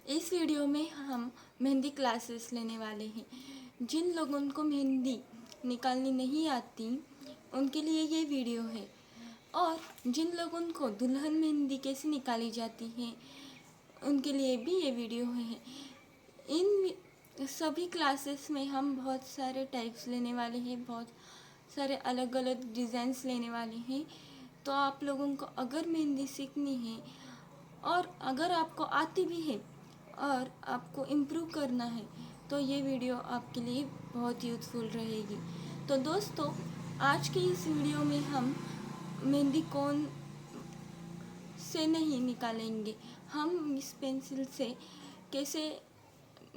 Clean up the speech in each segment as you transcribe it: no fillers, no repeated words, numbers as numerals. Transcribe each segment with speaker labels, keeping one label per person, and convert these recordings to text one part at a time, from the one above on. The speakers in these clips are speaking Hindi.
Speaker 1: इस वीडियो में हम मेहंदी क्लासेस लेने वाले हैं। जिन लोगों को मेहंदी निकालनी नहीं आती उनके लिए ये वीडियो है, और जिन लोगों को दुल्हन मेहंदी कैसे निकाली जाती है उनके लिए भी ये वीडियो है। इन सभी क्लासेस में हम बहुत सारे टाइप्स लेने वाले हैं, बहुत सारे अलग अलग डिज़ाइंस लेने वाले हैं। तो आप लोगों को अगर मेहंदी सीखनी है और अगर आपको आती भी है और आपको इम्प्रूव करना है तो ये वीडियो आपके लिए बहुत यूज़फुल रहेगी। तो दोस्तों, आज की इस वीडियो में हम मेहंदी कोन से नहीं निकालेंगे, हम इस पेंसिल से कैसे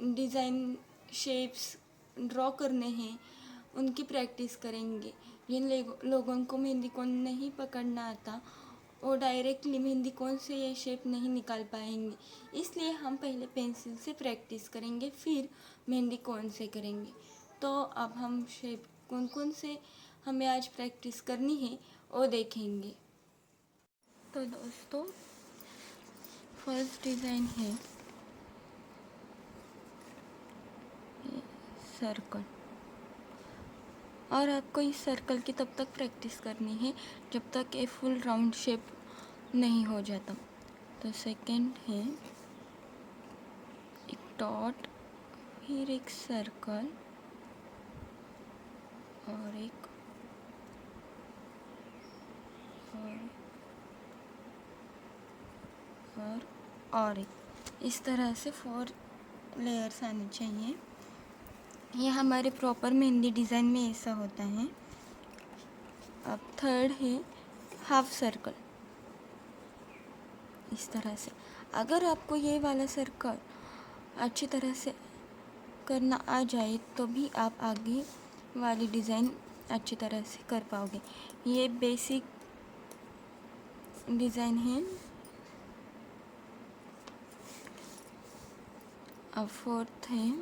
Speaker 1: डिज़ाइन शेप्स ड्रॉ करने हैं उनकी प्रैक्टिस करेंगे। जिन लोगों को मेहंदी कोन नहीं पकड़ना आता वो डायरेक्टली मेहंदी कोन से ये शेप नहीं निकाल पाएंगे, इसलिए हम पहले पेंसिल से प्रैक्टिस करेंगे, फिर मेहंदी कोन से करेंगे। तो अब हम शेप कौन कौन से हमें आज प्रैक्टिस करनी है वो देखेंगे। तो दोस्तों, फर्स्ट डिज़ाइन है सर्कल, और आपको इस सर्कल की तब तक प्रैक्टिस करनी है जब तक ये फुल राउंड शेप नहीं हो जाता। तो सेकंड है एक डॉट, फिर एक सर्कल और एक और एक, इस तरह से 4 लेयर्स आने चाहिए। ये हमारे प्रॉपर मेहंदी डिज़ाइन में ऐसा होता है। अब थर्ड है हाफ सर्कल, इस तरह से। अगर आपको ये वाला सर्कल अच्छी तरह से करना आ जाए तो भी आप आगे वाली डिज़ाइन अच्छी तरह से कर पाओगे। ये बेसिक डिज़ाइन है। अब फोर्थ है,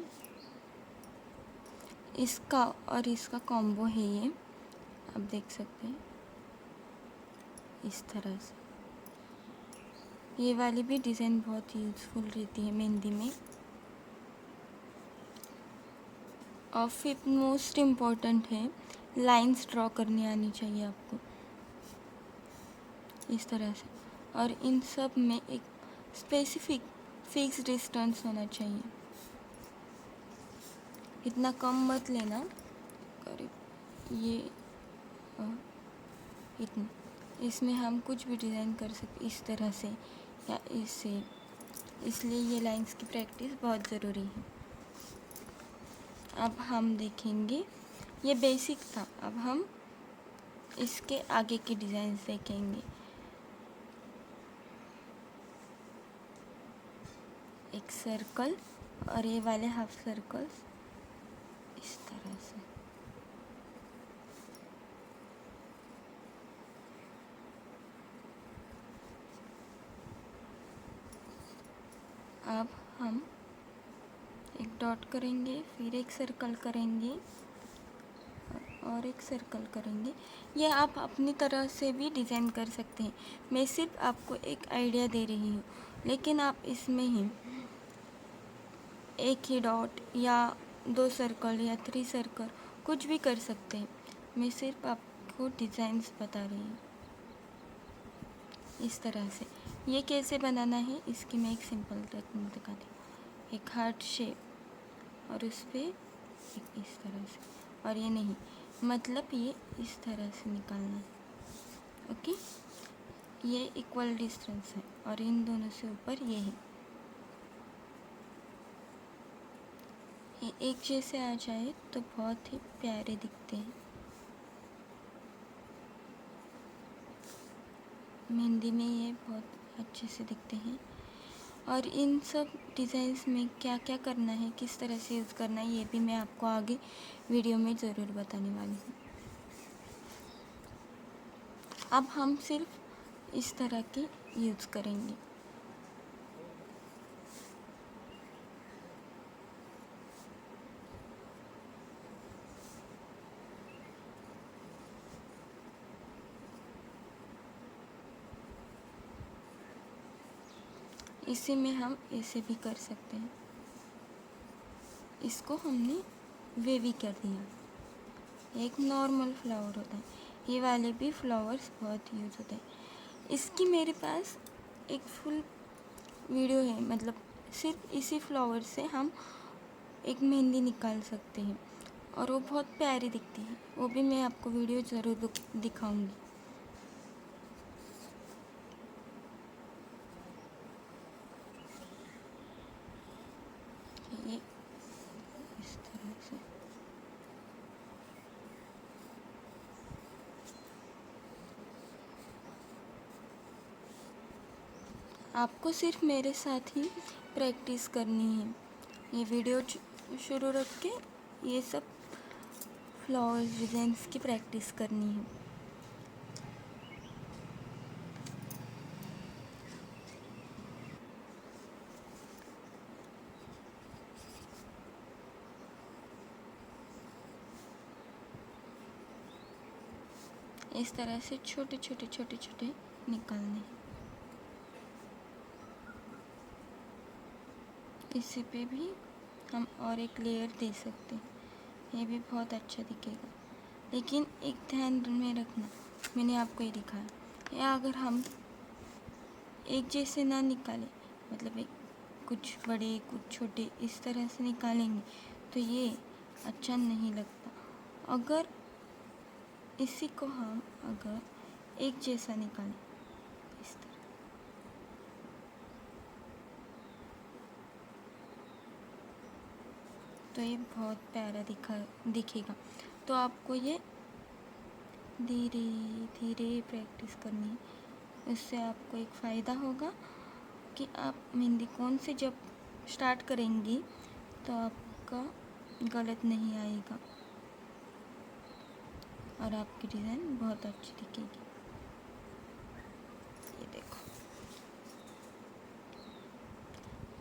Speaker 1: इसका और इसका कॉम्बो है ये, आप देख सकते हैं इस तरह से। ये वाली भी डिज़ाइन बहुत यूज़फुल रहती है मेहंदी में। और फिफ्थ मोस्ट इम्पॉर्टेंट है, लाइंस ड्रॉ करनी आनी चाहिए आपको इस तरह से, और इन सब में एक स्पेसिफिक फिक्स डिस्टेंस होना चाहिए। इतना कम मत लेना, करीब ये इतना। इसमें हम कुछ भी डिज़ाइन कर सकते इस तरह से या इससे, इसलिए ये लाइंस की प्रैक्टिस बहुत ज़रूरी है। अब हम देखेंगे, ये बेसिक था, अब हम इसके आगे की डिज़ाइन देखेंगे। एक सर्कल और ये वाले हाफ सर्कल्स इस तरह से। अब हम एक डॉट करेंगे, फिर एक सर्कल करेंगे और एक सर्कल करेंगे। ये आप अपनी तरह से भी डिज़ाइन कर सकते हैं, मैं सिर्फ आपको एक आइडिया दे रही हूँ। लेकिन आप इसमें ही एक ही डॉट या 2 सर्कल या 3 सर्कल कुछ भी कर सकते हैं, मैं सिर्फ आपको डिज़ाइंस बता रही हूँ इस तरह से। ये कैसे बनाना है इसकी मैं एक सिंपल टेक्निक दिखाती हूँ। एक हार्ट शेप और उस पर एक इस तरह से, और ये नहीं, मतलब ये इस तरह से निकालना है। ओके, ये इक्वल डिस्टेंस है और इन दोनों से ऊपर ये है। ये एक जैसे आ जाए तो बहुत ही प्यारे दिखते हैं। मेहंदी में ये बहुत अच्छे से दिखते हैं। और इन सब डिज़ाइंस में क्या क्या करना है, किस तरह से यूज़ करना है, ये भी मैं आपको आगे वीडियो में ज़रूर बताने वाली हूँ। अब हम सिर्फ इस तरह के यूज़ करेंगे। इसी में हम ऐसे भी कर सकते हैं। इसको हमने वेवी कर दिया। एक नॉर्मल फ्लावर होता है, ये वाले भी फ्लावर्स बहुत यूज़ होते हैं। इसकी मेरे पास एक फुल वीडियो है, मतलब सिर्फ इसी फ्लावर से हम एक मेहंदी निकाल सकते हैं और वो बहुत प्यारी दिखती है। वो भी मैं आपको वीडियो ज़रूर दिखाऊंगी। ये इस तरह से आपको सिर्फ मेरे साथ ही प्रैक्टिस करनी है। ये वीडियो शुरू रख के ये सब फ्लावर्स डिज़ाइंस की प्रैक्टिस करनी है। इस तरह से छोटे छोटे छोटे छोटे निकालने हैं। इसी पे भी हम और एक लेयर दे सकते हैं, ये भी बहुत अच्छा दिखेगा। लेकिन एक ध्यान में रखना, मैंने आपको ये दिखाया, या अगर हम एक जैसे ना निकालें, मतलब एक कुछ बड़े कुछ छोटे इस तरह से निकालेंगे तो ये अच्छा नहीं लगता। अगर इसी को हम अगर एक जैसा निकालें इस तरह, तो ये बहुत प्यारा दिखेगा। तो आपको ये धीरे धीरे प्रैक्टिस करनी है। इससे आपको एक फ़ायदा होगा कि आप मेहंदी कौन से जब स्टार्ट करेंगी तो आपका गलत नहीं आएगा और आपकी डिज़ाइन बहुत अच्छी दिखेगी। ये देखो,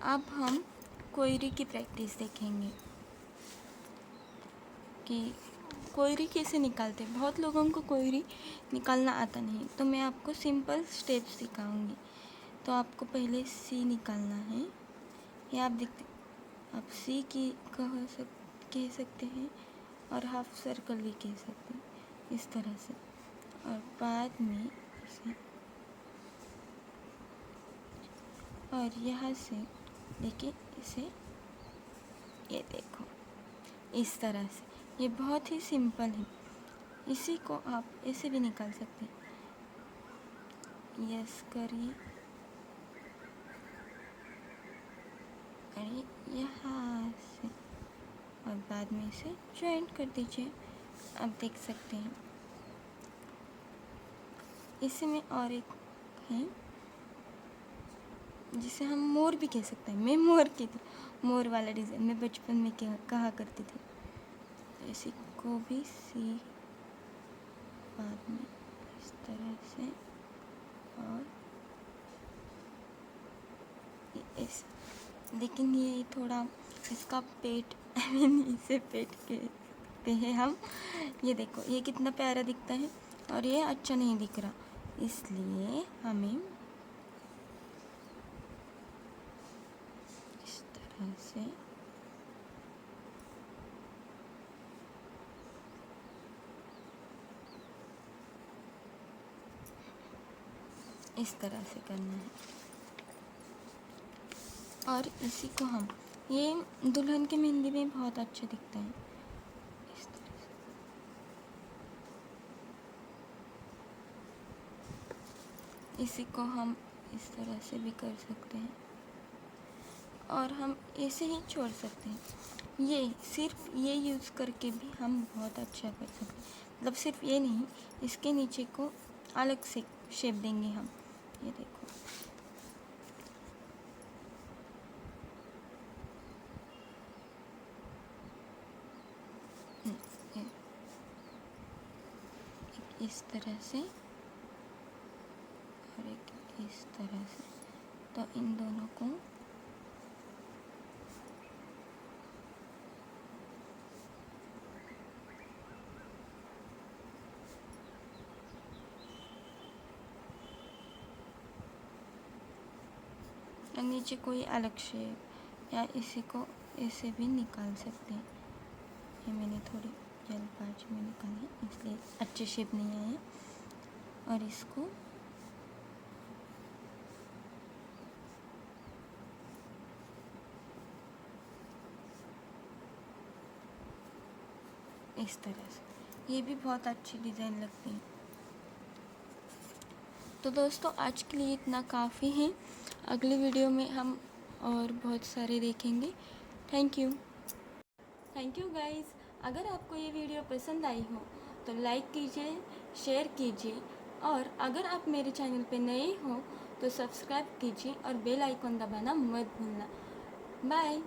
Speaker 1: अब हम कोयरी की प्रैक्टिस देखेंगे कि कोयरी कैसे निकालते। बहुत लोगों को कोयरी निकालना आता नहीं, तो मैं आपको सिंपल स्टेप्स सिखाऊंगी। तो आपको पहले सी निकालना है। ये आप देखते, आप सी की कह सकते हैं और हाफ सर्कल भी कह सकते हैं, इस तरह से। और बाद में इसे और यहाँ से लेके इसे, ये देखो इस तरह से। ये बहुत ही सिंपल है, इसी को आप ऐसे भी निकाल सकते हैं। यस करिए और यहाँ से, और बाद में इसे ज्वाइन कर दीजिए। आप देख सकते हैं इसी में और एक है जिसे हम मोर भी कह सकते हैं। मैं मोर की थी, मोर वाला डिज़ाइन मैं बचपन में कहा करती थी। तो इसी को भी सी बाद में इस तरह से, और इस, लेकिन ये थोड़ा इसका पेट इसे पेट कहते हैं हम। ये देखो ये कितना प्यारा दिखता है और ये अच्छा नहीं दिख रहा, इसलिए हमें इस तरह से इस तरह से करना है। और इसी को हम, ये दुल्हन की मेहंदी में बहुत अच्छा दिखता है इस तरह से। इसी को हम इस तरह से भी कर सकते हैं और हम ऐसे ही छोड़ सकते हैं। ये सिर्फ ये यूज़ करके भी हम बहुत अच्छा कर सकते हैं, मतलब सिर्फ ये नहीं, इसके नीचे को अलग से शेप देंगे हम। ये देखो ये इस तरह से और एक इस तरह से, तो इन दोनों को और नीचे कोई अलग शेप या इसी को ऐसे भी निकाल सकते हैं। ये मैंने थोड़ी जल्दबाजी में निकाली इसलिए अच्छे शेप नहीं आए। और इसको इस तरह से, ये भी बहुत अच्छी डिज़ाइन लगती है। तो दोस्तों आज के लिए इतना काफ़ी है। अगली वीडियो में हम और बहुत सारे देखेंगे। Thank you guys. अगर आपको ये वीडियो पसंद आई हो तो लाइक कीजिए, शेयर कीजिए और अगर आप मेरे चैनल पे नए हो तो सब्सक्राइब कीजिए और बेल आइकन दबाना मत भूलना। बाय।